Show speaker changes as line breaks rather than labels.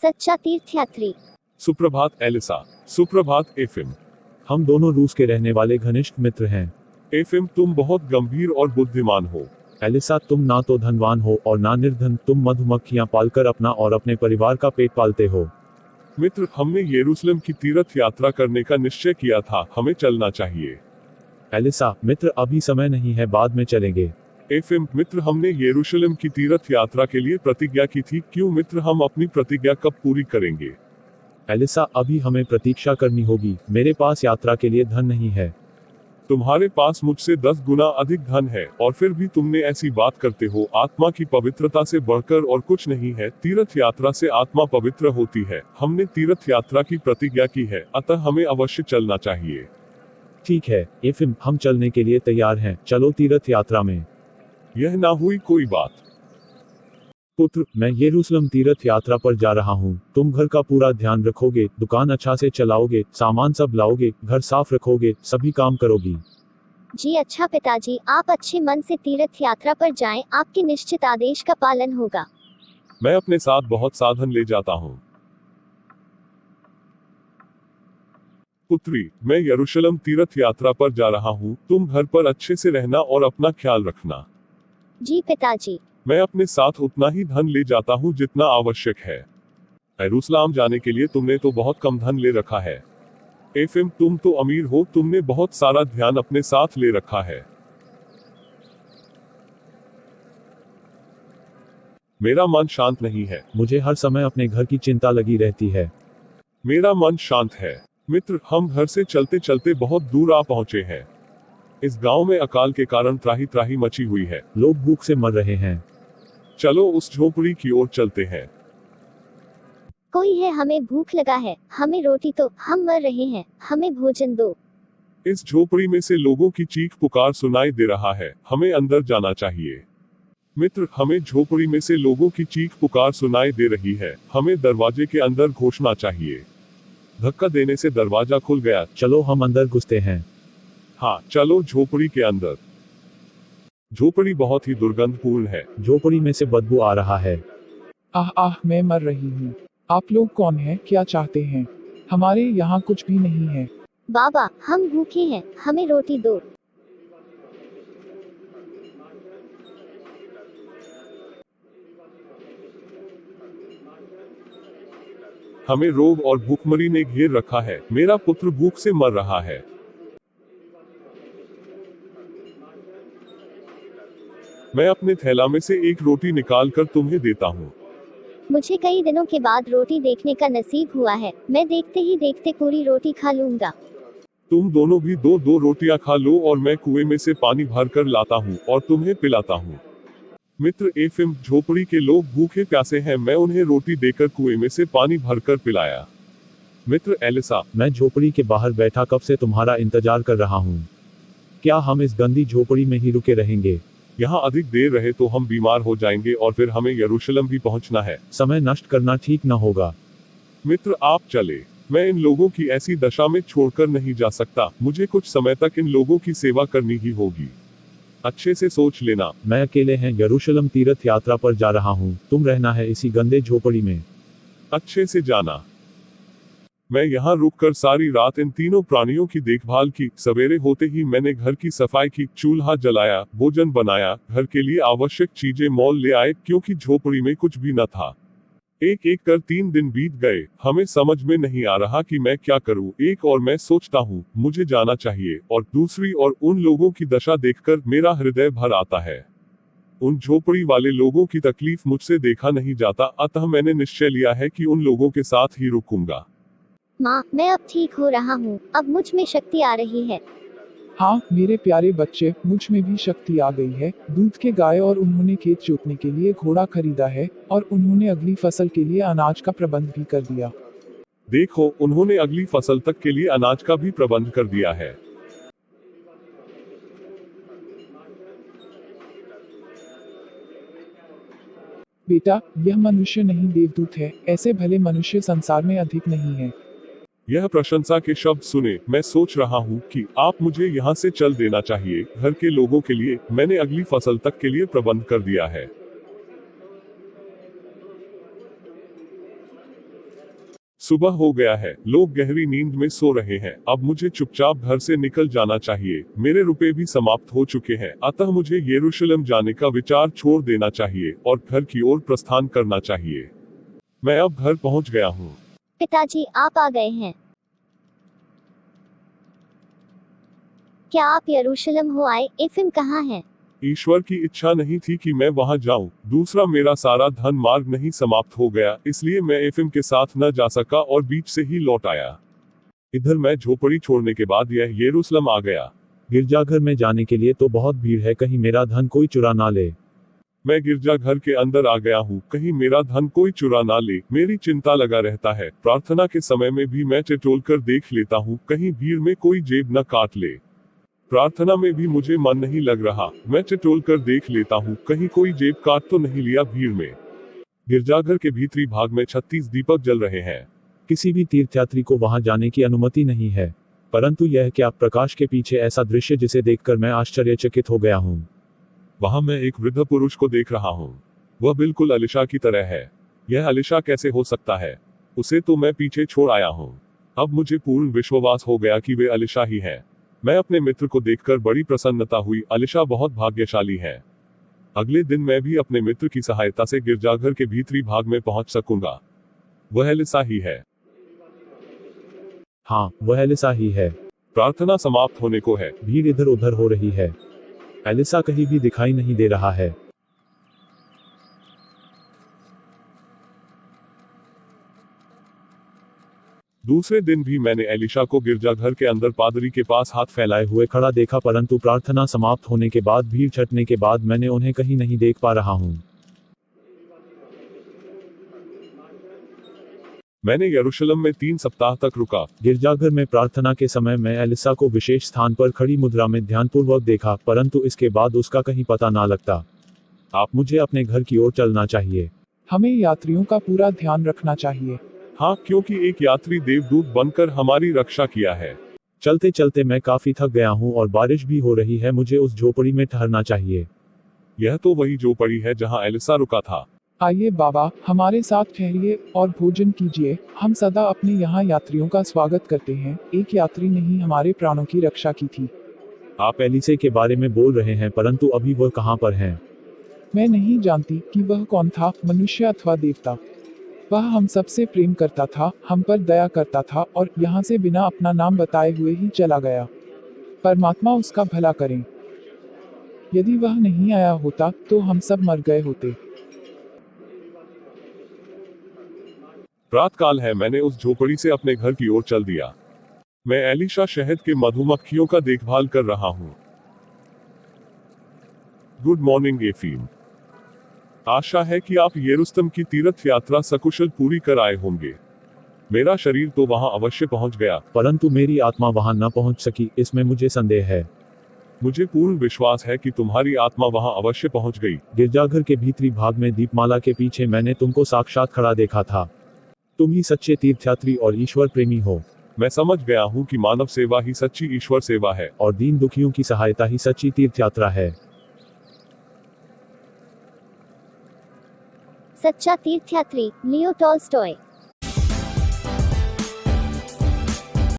सच्चा तीर्थयात्री।
सुप्रभात एलिसा। सुप्रभात एफिम।
हम दोनों रूस के रहने वाले घनिष्ठ मित्र हैं।
एफिम, तुम बहुत गंभीर और बुद्धिमान हो।
एलिसा, तुम ना तो धनवान हो और ना निर्धन, तुम मधुमक्खियां पालकर अपना और अपने परिवार का पेट पालते हो।
मित्र, हमने यरूशलेम की तीर्थ यात्रा करने का निश्चय किया था, हमें चलना चाहिए।
एलिसा, मित्र, अभी समय नहीं है, बाद में चलेंगे।
एफिम, मित्र, हमने यरूशलेम की तीर्थ यात्रा के लिए प्रतिज्ञा की थी, क्यों मित्र, हम अपनी प्रतिज्ञा कब पूरी करेंगे?
एलिसा, अभी हमें प्रतीक्षा करनी होगी, मेरे पास यात्रा के लिए धन नहीं है।
तुम्हारे पास मुझसे 10 गुना अधिक धन है, और फिर भी तुमने ऐसी बात करते हो। आत्मा की पवित्रता से बढ़कर और कुछ नहीं है। तीर्थ यात्रा से आत्मा पवित्र होती है। हमने तीर्थ यात्रा की प्रतिज्ञा की है, अतः हमें अवश्य चलना चाहिए।
ठीक है एफिम, हम चलने के लिए तैयार हैं, चलो तीर्थ यात्रा में।
यह ना हुई कोई बात।
पुत्र, मैं यरूशलेम तीर्थ यात्रा पर जा रहा हूँ, तुम घर का पूरा ध्यान रखोगे, दुकान अच्छा से चलाओगे, सामान सब लाओगे, घर साफ रखोगे, सभी काम करोगी।
जी अच्छा पिताजी, आप अच्छे मन से तीर्थ यात्रा पर जाएं, आपके निश्चित आदेश का पालन होगा।
मैं अपने साथ बहुत साधन ले जाता हूँ। पुत्री, मैं यरूशलेम तीर्थ यात्रा पर जा रहा हूँ, तुम घर पर अच्छे से रहना और अपना ख्याल रखना।
जी पिताजी।
मैं अपने साथ उतना ही धन ले जाता हूँ जितना आवश्यक है। यरूशलेम जाने के लिए तुमने तो बहुत कम धन ले रखा है। एफिम, तुम तो अमीर हो, तुमने बहुत सारा ध्यान अपने साथ ले रखा है। मेरा मन शांत नहीं है।
मुझे हर समय अपने घर की चिंता लगी रहती है।
मेरा मन शांत है। मित्र, हम घर से चलते चलते बहुत दूर आ पहुंचे हैं। इस गांव में अकाल के कारण त्राही त्राही मची हुई है।
लोग भूख से मर रहे हैं।
चलो उस झोपड़ी की ओर चलते हैं।
कोई है, हमें भूख लगा है, हमें रोटी दो, हम मर रहे हैं, हमें भोजन दो।
इस झोपड़ी में से लोगों की चीख पुकार सुनाई दे रहा है, हमें अंदर जाना चाहिए। मित्र, हमें झोपड़ी में से लोगों की चीख पुकार सुनाई दे रही है, हमें दरवाजे के अंदर घोषणा चाहिए। धक्का देने से दरवाजा खुल गया।
चलो हम अंदर घुसते हैं।
हाँ, चलो झोपड़ी के अंदर। झोपड़ी बहुत ही दुर्गंधपूर्ण है।
झोपड़ी में से बदबू आ रहा है।
आह आह, मैं मर रही हूँ। आप लोग कौन हैं, क्या चाहते हैं? हमारे यहाँ कुछ भी नहीं है।
बाबा, हम भूखे हैं, हमें रोटी दो।
हमें रोग और भूखमरी ने घेर रखा है, मेरा पुत्र भूख से मर रहा है। मैं अपने थैला में से एक रोटी निकाल कर तुम्हें देता हूँ।
मुझे कई दिनों के बाद रोटी देखने का नसीब हुआ है, मैं देखते ही देखते पूरी रोटी खा लूंगा।
तुम दोनों भी दो दो रोटियां खा लो और मैं कुएं में से पानी भर कर लाता हूँ और तुम्हें पिलाता हूँ। मित्र एफिम, झोपड़ी के लोग भूखे प्यासे हैं, मैं उन्हें रोटी देकर कुएं में से पानी भरकर पिलाया। मित्र एलिसा,
मैं झोपड़ी के बाहर बैठा कब से तुम्हारा इंतजार कर रहा हूँ। क्या हम इस गंदी झोपड़ी में ही रुके रहेंगे?
यहाँ अधिक देर रहे तो हम बीमार हो जाएंगे और फिर हमें यरूशलेम भी पहुँचना है।
समय नष्ट करना ठीक न होगा।
मित्र, आप चले। मैं इन लोगों की ऐसी दशा में छोड़कर नहीं जा सकता, मुझे कुछ समय तक इन लोगों की सेवा करनी ही होगी। अच्छे से सोच लेना।
मैं अकेले हैं यरूशलेम तीर्थ यात्रा पर जा रहा हूँ, तुम रहना है इसी गंदे झोपड़ी में।
अच्छे से जाना। मैं यहाँ रुककर सारी रात इन तीनों प्राणियों की देखभाल की। सवेरे होते ही मैंने घर की सफाई की, चूल्हा जलाया, भोजन बनाया, घर के लिए आवश्यक चीजें मोल ले आए, क्योंकि झोपड़ी में कुछ भी न था। एक एक कर 3 दिन बीत गए, हमें समझ में नहीं आ रहा कि मैं क्या करूं। एक और मैं सोचता हूं, मुझे जाना चाहिए, और दूसरी और उन लोगों की दशा देखकर मेरा हृदय भर आता है। उन झोपड़ी वाले लोगों की तकलीफ मुझसे देखा नहीं जाता, अतः मैंने निश्चय लिया है कि उन लोगों के साथ ही रुकूंगा।
माँ, मैं अब ठीक हो रहा हूँ, अब मुझ में शक्ति आ रही है।
हाँ मेरे प्यारे बच्चे, मुझ में भी शक्ति आ गई है। दूध के गाय और उन्होंने खेत जोतने के लिए घोड़ा खरीदा है, और उन्होंने अगली फसल के लिए अनाज का प्रबंध भी कर दिया।
देखो, उन्होंने अगली फसल तक के लिए अनाज का भी प्रबंध कर दिया है।
बेटा, यह मनुष्य नहीं देवदूत है, ऐसे भले मनुष्य संसार में अधिक नहीं है।
यह प्रशंसा के शब्द सुने, मैं सोच रहा हूँ कि आप मुझे यहाँ से चल देना चाहिए। घर के लोगों के लिए मैंने अगली फसल तक के लिए प्रबंध कर दिया है। सुबह हो गया है, लोग गहरी नींद में सो रहे हैं। अब मुझे चुपचाप घर से निकल जाना चाहिए। मेरे रुपए भी समाप्त हो चुके हैं, अतः मुझे यरूशलेम जाने का विचार छोड़ देना चाहिए और घर की ओर प्रस्थान करना चाहिए। मैं अब घर पहुंच गया हूँ।
पिताजी, आप आ गए हैं। क्या आप यरूशलेम हो आए? एफिम कहाँ है?
ईश्वर की इच्छा नहीं थी कि मैं वहां जाऊं। दूसरा, मेरा सारा धन मार्ग नहीं समाप्त हो गया, इसलिए मैं एफिम के साथ न जा सका और बीच से ही लौट आया। इधर मैं झोपड़ी छोड़ने के बाद यह यरूशलेम आ गया।
गिरजाघर में जाने के लिए तो बहुत भीड़ है, कहीं मेरा धन कोई चुरा ना ले।
मैं गिरजाघर के अंदर आ गया हूँ, कहीं मेरा धन कोई चुरा ना ले। मेरी चिंता लगा रहता है। प्रार्थना के समय में भी मैं टटोल कर देख लेता हूँ, कहीं भीड़ में कोई जेब न काट ले। प्रार्थना में भी मुझे मन नहीं लग रहा। मैं टटोल कर देख लेता हूँ, कहीं कोई जेब काट तो नहीं लिया भीड़ में। गिरजाघर के भीतरी भाग में 36 दीपक जल रहे हैं।
किसी भी तीर्थयात्री को वहां जाने की अनुमति नहीं है, परंतु यह क्या प्रकाश के पीछे ऐसा दृश्य जिसे देखकर मैं आश्चर्यचकित हो गया हूँ।
वहां मैं एक वृद्ध पुरुष को देख रहा हूँ। वह बिल्कुल अलीशा की तरह है। यह अलीशा कैसे हो सकता है? उसे तो मैं पीछे छोड़ आया हूँ। अब मुझे पूर्ण विश्वास हो गया कि वे अलीशा ही है। मैं अपने मित्र को देखकर बड़ी प्रसन्नता हुई। अलीशा बहुत भाग्यशाली है। अगले दिन मैं भी अपने मित्र की सहायता से गिरजाघर के भीतरी भाग में पहुंच सकूंगा। वह अलीशा ही है।
हाँ, वह एलिसा ही है।
प्रार्थना समाप्त होने को है।
भीड़ इधर उधर हो रही है। एलिसा कहीं भी दिखाई नहीं दे रहा है।
दूसरे दिन भी मैंने एलिशा को गिरजाघर के अंदर पादरी के पास हाथ
फैलाए हुए खड़ा देखा, परंतु प्रार्थना समाप्त होने के बाद भीड़ छटने के बाद मैंने उन्हें कहीं नहीं देख पा रहा हूँ।
मैंने यरूशलेम में 3 सप्ताह तक रुका।
गिरजाघर में प्रार्थना के समय मैं एलिसा को विशेष स्थान पर खड़ी मुद्रा में ध्यानपूर्वक देखा, परंतु इसके बाद उसका कहीं पता ना लगता। आप मुझे अपने घर की ओर चलना चाहिए।
हमें यात्रियों का पूरा ध्यान रखना चाहिए।
हाँ, क्योंकि एक यात्री देवदूत बनकर हमारी रक्षा किया है।
चलते चलते मैं काफी थक गया हूँ और बारिश भी हो रही है। मुझे उस झोपड़ी में ठहरना चाहिए।
यह तो वही झोपड़ी है जहाँ एलिसा रुका था।
आइए बाबा, हमारे साथ ठहरिए और भोजन कीजिए। हम सदा अपने यहाँ यात्रियों का स्वागत करते हैं। एक यात्री ने ही हमारे प्राणों की रक्षा की थी।
आप एलिसे के बारे में बोल रहे हैं, परंतु अभी वह कहाँ पर हैं?
मैं नहीं जानती कि वह कौन था, मनुष्य अथवा देवता। वह हम सबसे प्रेम करता था, हम पर दया करता था और यहाँ से बिना अपना नाम बताए हुए ही चला गया। परमात्मा उसका भला करें। यदि वह नहीं आया होता तो हम सब मर गए होते।
प्रातःकाल है। मैंने उस झोपड़ी से अपने घर की ओर चल दिया। मैं एलिशा शहद के मधुमक्खियों का देखभाल कर रहा हूँ। Good morning एफीम। आशा है कि आप यरूशलेम की तीर्थ यात्रा सकुशल पूरी कर आए होंगे। मेरा शरीर तो वहां अवश्य पहुंच गया,
परंतु मेरी आत्मा वहां न पहुंच सकी, इसमें मुझे संदेह है।
मुझे पूर्ण विश्वास है कि तुम्हारी आत्मा वहां अवश्य पहुंच गई।
गिरजाघर के भीतरी भाग में दीपमाला के पीछे मैंने तुमको साक्षात खड़ा देखा था। तुम ही सच्चे तीर्थयात्री और ईश्वर प्रेमी हो।
मैं समझ गया हूँ कि मानव सेवा ही सच्ची ईश्वर सेवा है
और दीन दुखियों की सहायता ही सच्ची तीर्थयात्रा है।
सच्चा तीर्थयात्री लियो टॉल्स्टॉय।